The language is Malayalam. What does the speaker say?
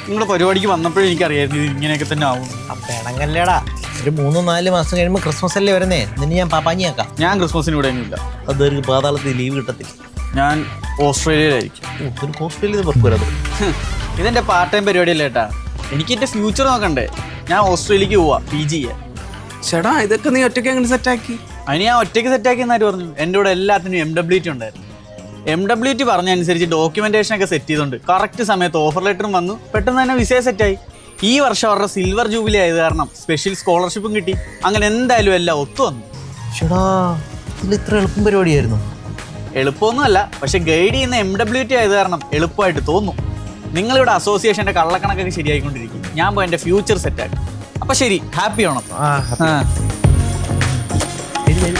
നിങ്ങളുടെ പരിപാടിക്ക് വന്നപ്പോഴേ എനിക്കറിയായിരുന്നു ഇത് ഇങ്ങനെയൊക്കെ തന്നെ ആവും. പെണങ്ങല്ലേടാ, ഒരു 3-4 മാസം കഴിയുമ്പോൾ ക്രിസ്മസ് അല്ലേ വരുന്നേ, നിന്നെ ഞാൻ പാപ്പാഞ്ഞിയാക്കാം. ഞാൻ ക്രിസ്മസിന് ഇവിടെ ഒന്നും ഇല്ല. അതൊരു പാതാളത്തിൽ ലീവ് കിട്ടത്തില്ല. ഞാൻ ഓസ്ട്രേലിയയിലായിരിക്കും. ഒരു ഓസ്ട്രേലിയ പുറത്തുവരാത്. ഇതെന്റെ പാർട്ട് ടൈം പരിപാടിയല്ല ഏട്ടാ. എനിക്ക് എന്റെ ഫ്യൂച്ചർ നോക്കണ്ടേ. ഞാൻ ഓസ്ട്രേലിയക്ക് പോവാ PG ചെയ്യാൻ. ചേട്ടാ ഇതൊക്കെ നീ ഒറ്റയ്ക്ക് എങ്ങനെ സെറ്റാക്കി? അതിന് ഞാൻ ഒറ്റയ്ക്ക് സെറ്റാക്കി എന്നാര് പറഞ്ഞു. എൻ്റെ കൂടെ എല്ലാത്തിനും MWT ഉണ്ടായിരുന്നു. MWT പറഞ്ഞനുസരിച്ച് ഡോക്യുമെന്റേഷൻ ഒക്കെ സെറ്റ് ചെയ്തുകൊണ്ട് കറക്റ്റ് സമയത്ത് ഓഫർ ലെറ്ററും വന്നു. പെട്ടെന്ന് തന്നെ വിസ സെറ്റായി. ഈ വർഷം അവരുടെ സിൽവർ ജൂബിലി ആയത് കാരണം സ്പെഷ്യൽ സ്കോളർഷിപ്പും കിട്ടി. അങ്ങനെ എന്തായാലും എല്ലാം ഒത്തു വന്നു. ചേടാ, ഇതിൽ ഇത്ര എളുപ്പം പരിപാടിയായിരുന്നു? എളുപ്പമൊന്നുമല്ല, പക്ഷെ ഗൈഡ് ചെയ്യുന്ന MWT ആയത് കാരണം എളുപ്പമായിട്ട് തോന്നും. നിങ്ങളിവിടെ അസോസിയേഷൻ്റെ കള്ളക്കണക്കൊക്കെ ശരിയായിക്കൊണ്ടിരിക്കും. ഞാൻ പോയി എൻ്റെ ഫ്യൂച്ചർ സെറ്റാക്കി. അപ്പം ശരി, ഹാപ്പി ആണോ? ശരി.